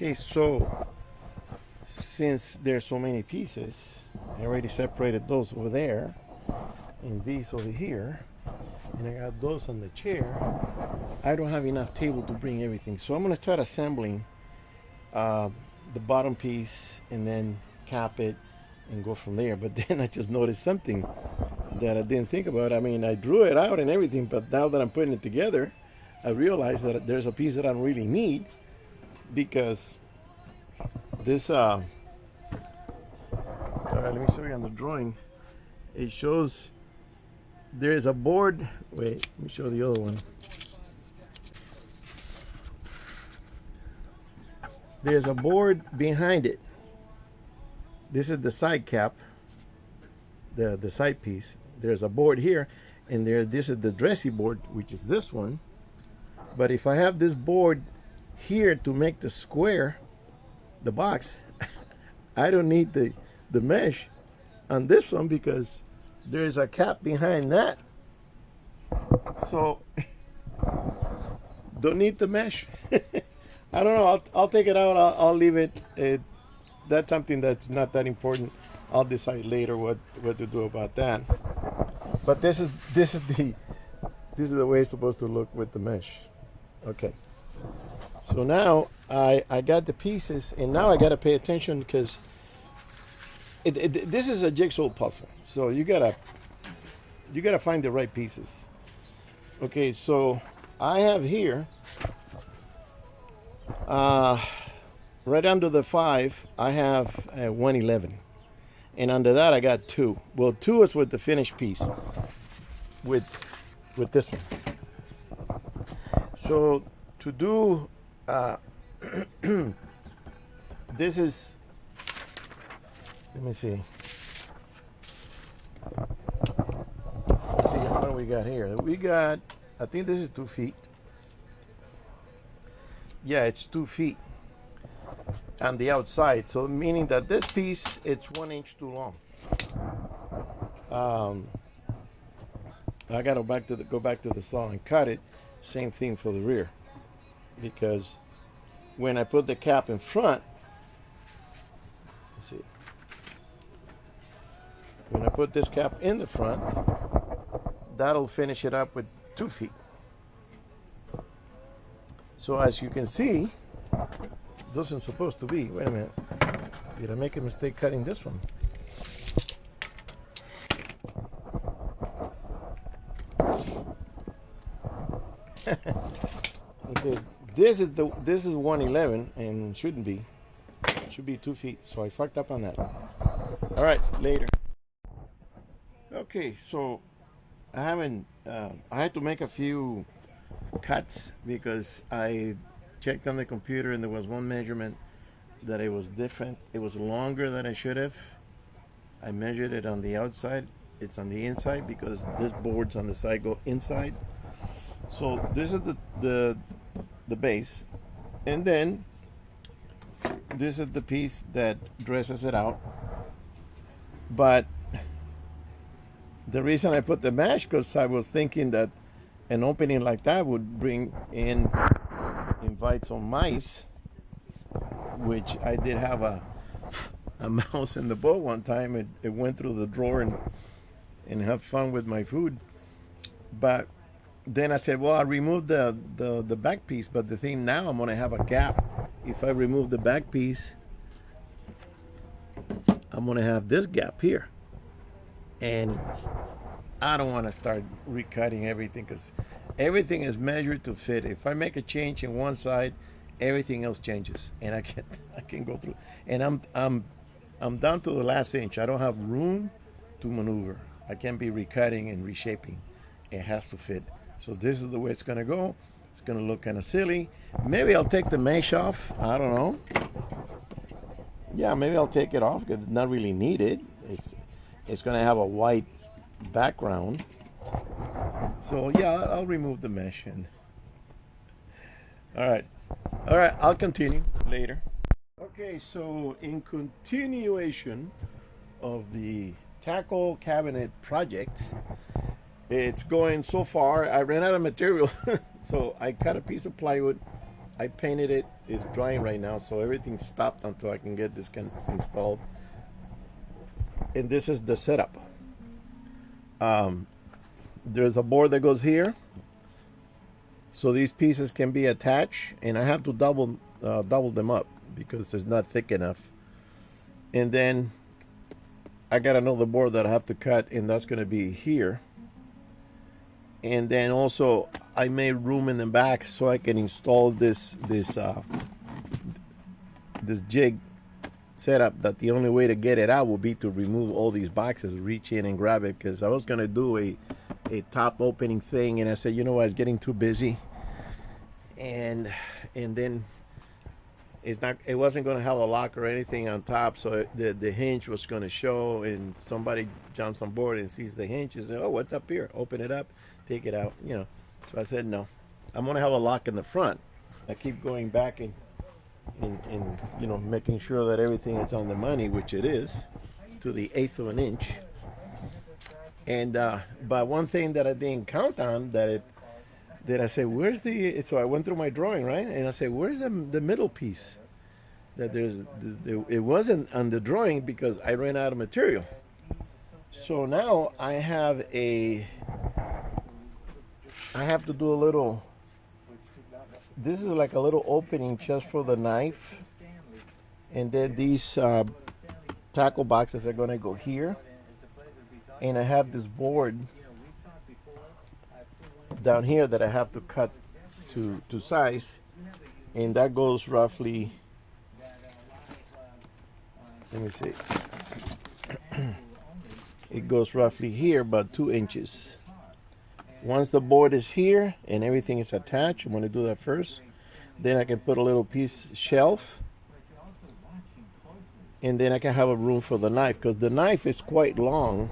Okay, so since there's so many pieces, I already separated those over there and these over here, and I got those on the chair. I don't have enough table to bring everything, so I'm going to start assembling the bottom piece and then cap it and go from there. But then I just noticed something that I didn't think about. I mean, I drew it out and everything, but now that I'm putting it together, I realized that there's a piece that I don't really need, because this all right, let me show you on the drawing. It shows there is a board. Wait, let me show the other one. There's a board behind it. This is the side cap, the side piece. There's a board here, and this is the dressy board, which is this one. But if I have this board here to make the square, the box, I don't need the mesh on this one, because there is a cap behind that. So don't need the mesh. I don't know. I'll take it out. I'll leave it. That's something that's not that important. I'll decide later what to do about that. But this is the way it's supposed to look with the mesh. Okay. So now I got the pieces, and now I got to pay attention, because this is a jigsaw puzzle. So you gotta find the right pieces. Okay. So I have here. Right under the 5, I have 111, and under that I got 2. Well, 2 is with the finished piece, with this one. So to do this is, let me see. Let's see what do we got here. We got, I think this is 2 feet. Yeah, it's 2 feet on the outside, so meaning that this piece, it's 1 inch too long. I gotta go back to the saw and cut it. Same thing for the rear, because when I put the cap in front, let's see, when I put this cap in the front, that'll finish it up with 2 feet. So as you can see, it wasn't supposed to be. Wait a minute. Did I make a mistake cutting this one? Okay, this is 111, and shouldn't be. It should be 2 feet. So I fucked up on that. All right, later. Okay, so I had to make a few cuts, because I checked on the computer and there was one measurement that it was different. It was longer than I should have. I measured it on the outside. It's on the inside, because this board's on the side go inside. So this is the base, and then this is the piece that dresses it out. But the reason I put the mesh, because I was thinking that an opening like that would invite some mice, which I did have a mouse in the boat one time. It went through the drawer and had fun with my food. But then I said, well, I removed the back piece, but the thing now, I'm going to have a gap. If I remove the back piece, I'm going to have this gap here. And I don't want to start recutting everything, because everything is measured to fit. If I make a change in one side, everything else changes, and I can't go through. And I'm down to the last inch. I don't have room to maneuver. I can't be recutting and reshaping. It has to fit. So this is the way it's gonna go. It's gonna look kind of silly. Maybe I'll take the mesh off. I don't know. Yeah, maybe I'll take it off, because it's not really needed. It's gonna have a white background. So yeah, I'll remove the mesh. And all right, I'll continue later. Okay, so in continuation of the tackle cabinet project, it's going so far. I ran out of material, so I cut a piece of plywood I painted it. It's drying right now, so everything stopped until I can get this installed. And this is the setup. There's a board that goes here, so these pieces can be attached, and I have to double them up because it's not thick enough. And then I got another board that I have to cut, and that's going to be here. And then also I made room in the back so I can install this jig setup, that the only way to get it out will be to remove all these boxes, reach in and grab it, because I was going to do a top opening thing, and I said, you know what, it's getting too busy, and then it wasn't going to have a lock or anything on top, so the hinge was going to show, and somebody jumps on board and sees the hinge and says, oh, what's up here? Open it up, take it out, you know. So I said, no, I'm going to have a lock in the front. I keep going back and you know, making sure that everything is on the money, which it is, to the 1/8 of an inch. And but one thing that I didn't count on, that I said, where's the, so I went through my drawing, right, and I said, where's the middle piece? That it wasn't on the drawing because I ran out of material. So now I have to do a little, this is like a little opening just for the knife, and then these tackle boxes are going to go here, and I have this board down here that I have to cut to size, and that goes roughly, let me see, it goes roughly here, about 2 inches. Once the board is here and everything is attached, I'm going to do that first. Then I can put a little piece shelf, and then I can have a room for the knife, because the knife is quite long.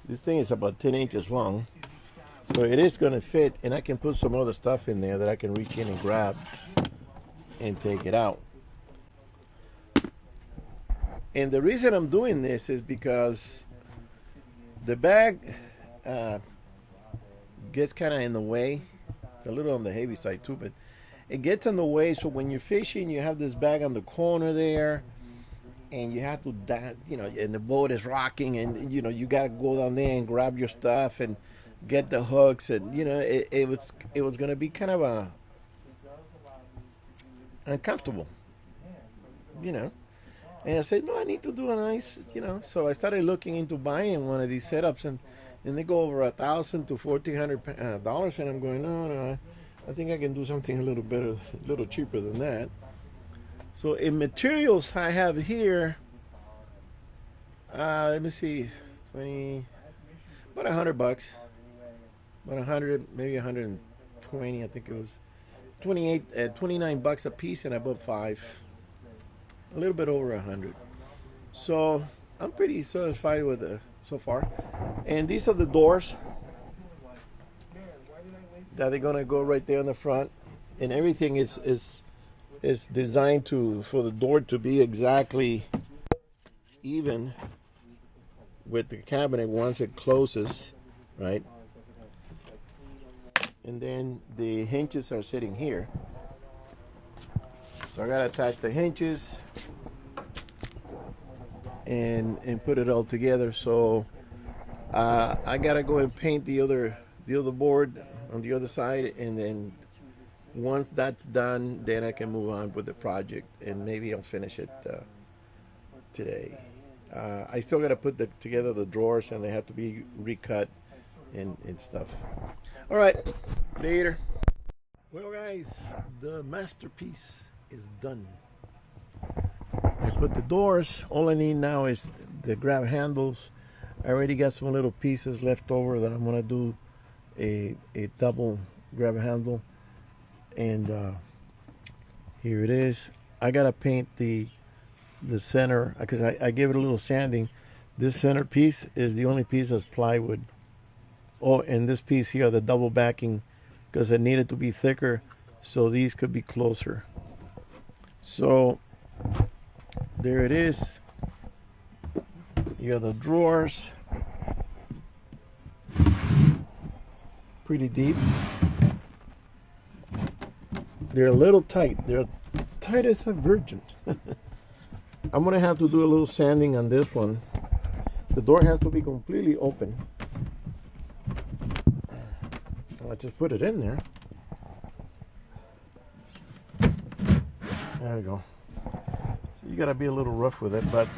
This thing is about 10 inches long, so it is going to fit, and I can put some other stuff in there that I can reach in and grab and take it out. And the reason I'm doing this is because the bag gets kind of in the way. It's a little on the heavy side too, but it gets in the way. So when you're fishing, you have this bag on the corner there, and you have to, you know, and the boat is rocking, and you know, you got to go down there and grab your stuff and get the hooks, and you know, it was going to be kind of uncomfortable, you know. And I said, no, I need to do a nice, you know. So I started looking into buying one of these setups, and they go over $1,000 to $1,400, and I'm going, no, I think I can do something a little better, a little cheaper than that. So in materials I have here, let me see, about $100, about 100, maybe 120. I think it was 29 bucks a piece, and I bought 5. A little bit over 100. So I'm pretty satisfied with it so far. And these are the doors that they're gonna go right there in the front, and everything is designed for the door to be exactly even with the cabinet once it closes, right? And then the hinges are sitting here. So I gotta attach the hinges and put it all together. So I gotta go and paint the other board on the other side, and then once that's done, then I can move on with the project, and maybe I'll finish it today. I still gotta put together the drawers, and they have to be recut and stuff. All right, later. Well, guys, the masterpiece is done. I put the doors. All I need now is the grab handles. I already got some little pieces left over that I'm gonna do a double grab handle, and here it is. I gotta paint the center, because I gave it a little sanding. This center piece is the only piece that's plywood. Oh, and this piece here, the double backing, because it needed to be thicker so these could be closer. So there it is. You got the drawers. pretty deep. They're a little tight. They're tight as a virgin. I'm gonna have to do a little sanding on this one. The door has to be completely open. I just put it in there. There we go. So you gotta be a little rough with it, but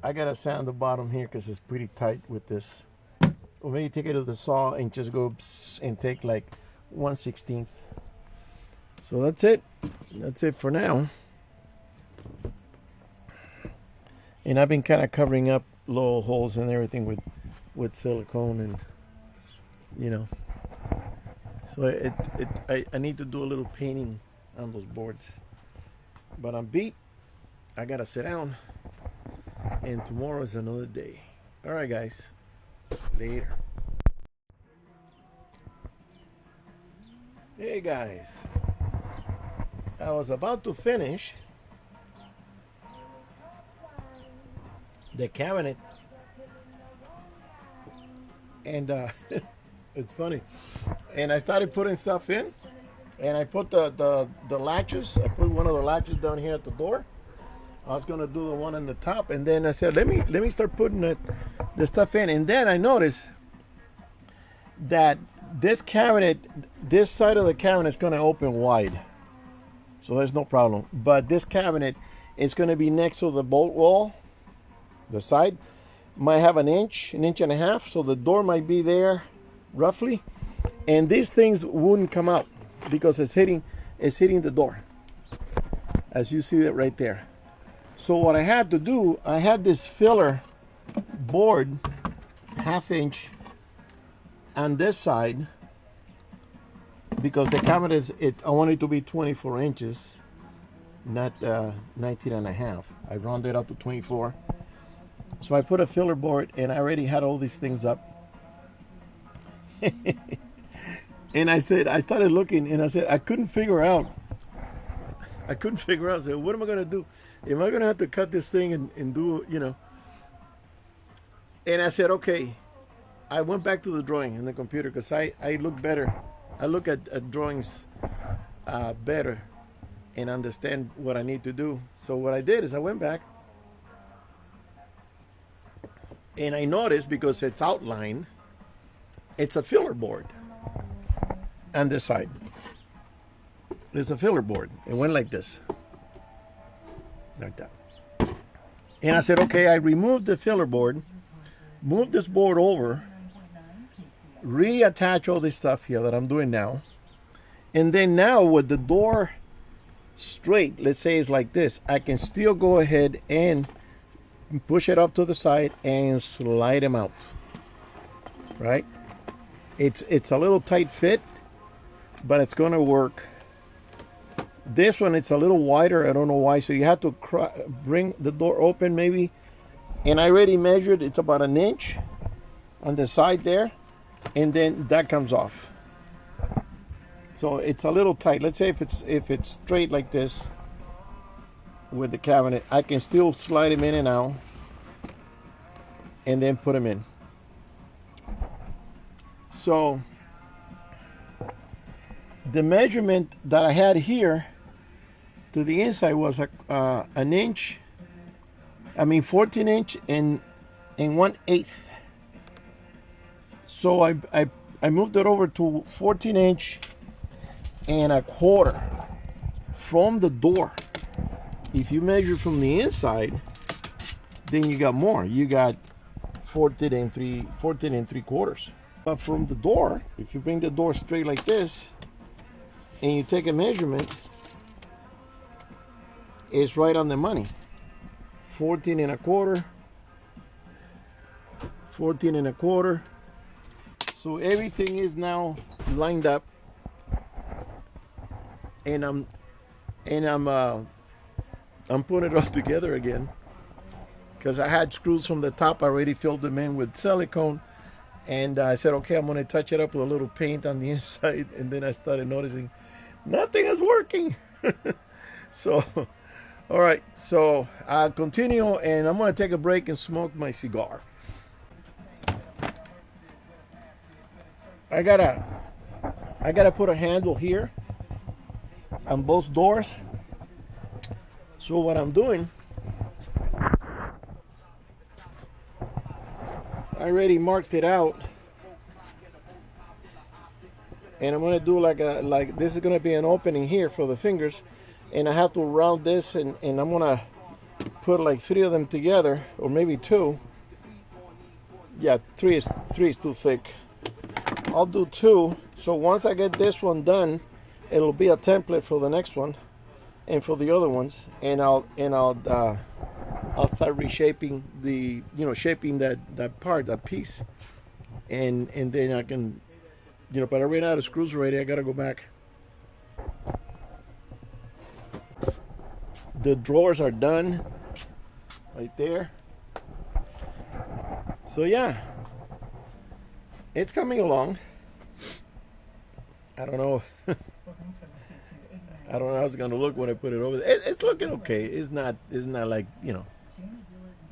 I gotta sand the bottom here because it's pretty tight with this. Or maybe take it to the saw and just go and take like 1/16. So that's it. That's it for now. And I've been kind of covering up little holes and everything with silicone, and you know. So I need to do a little painting on those boards. But I'm beat. I gotta sit down. And tomorrow is another day. All right, guys. Later. Hey, guys. I was about to finish the cabinet. And it's funny. And I started putting stuff in. And I put the latches. I put one of the latches down here at the door. I was gonna do the one on the top, and then I said, let me start putting the stuff in. And then I noticed that this cabinet, this side of the cabinet is gonna open wide, so there's no problem. But this cabinet is gonna be next to the bolt wall. The side might have an inch and a half, so the door might be there roughly, and these things wouldn't come out because it's hitting the door, as you see that right there. So what I had to do, I had this filler board, 1/2 inch on this side, because the cabinet I want it to be 24 inches, not 19 and a half. I rounded up to 24. So I put a filler board, and I already had all these things up. And I started looking, and I said, I couldn't figure out. I said, what am I gonna do? Am I gonna have to cut this thing and do, you know? And I said, okay. I went back to the drawing in the computer because I look better. I look at drawings better and understand what I need to do. So what I did is I went back and I noticed, because it's outlined, it's a filler board on this side. There's a filler board. It went like this. Like that. And I said, okay, I removed the filler board, moved this board over, reattach all this stuff here that I'm doing now. And then now with the door straight, let's say it's like this, I can still go ahead and push it up to the side and slide them out. Right? It's a little tight fit, but it's going to work. This one, it's a little wider. I don't know why. So you have to bring the door open maybe. And I already measured. It's about 1 inch on the side there. And then that comes off. So it's a little tight. Let's say if it's straight like this with the cabinet, I can still slide them in and out. And then put them in. So the measurement that I had here to the inside was 1 inch, 14 inch and 1/8. So I moved it over to 14 inch and 1/4 from the door. If you measure from the inside, then you got more. You got 14 and 3/4. But from the door, if you bring the door straight like this and you take a measurement, it's right on the money. 14 and 1/4, 14 and 1/4. So everything is now lined up, and I'm putting it all together again, because I had screws from the top. I already filled them in with silicone, and I said, okay, I'm going to touch it up with a little paint on the inside. And then I started noticing nothing is working. So all right, so I'll continue, and I'm going to take a break and smoke my cigar. I gotta put a handle here on both doors. So what I'm doing, I already marked it out, and I'm gonna do like this is gonna be an opening here for the fingers, and I have to round this, and I'm gonna put like 3 of them together, or maybe 2. Yeah, 3 is too thick. I'll do 2. So once I get this one done, it'll be a template for the next one and for the other ones, and I'll start reshaping the, shaping that piece, and then I can, but I ran out of screws already. I gotta go back. The drawers are done right there. So yeah, it's coming along. I don't know. I don't know how it's gonna look when I put it over there. It's looking okay. It's not like,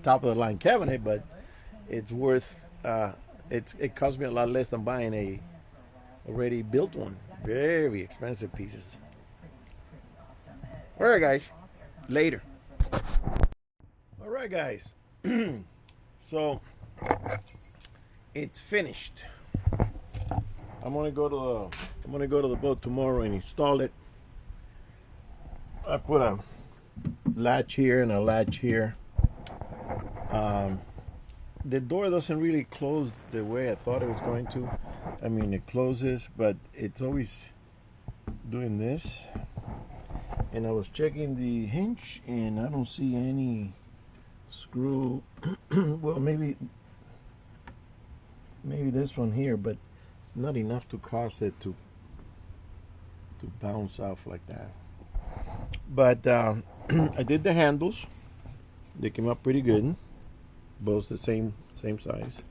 top of the line cabinet, but it's worth. It cost me a lot less than buying a already built one. Very expensive pieces. All right, guys. Later. All right, guys. So it's finished. I'm gonna go to the boat tomorrow and install it. I put a latch here and a latch here. The door doesn't really close the way I thought it was going to. I mean, it closes, but it's always doing this. And I was checking the hinge, and I don't see any screw. Well, maybe this one here, but it's not enough to cause it to bounce off like that. But I did the handles. They came up pretty good, both the same size,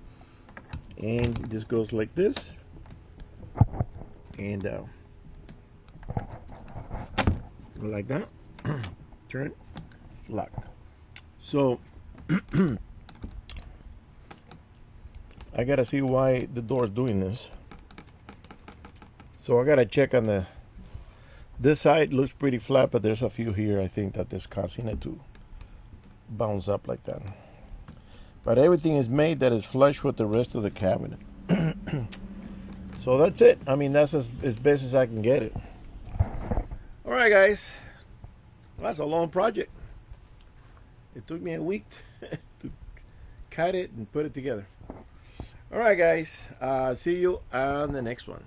and this goes like this, and like that. Turn, lock. So I gotta see why the door is doing this. So I gotta check on this side. Looks pretty flat, but there's a few here I think that is causing it to bounce up like that. But everything is made that is flush with the rest of the cabinet. So that's it. I mean, that's as best as I can get it. All right, guys. Well, that's a long project. It took me a week to cut it and put it together. All right, guys. See you on the next one.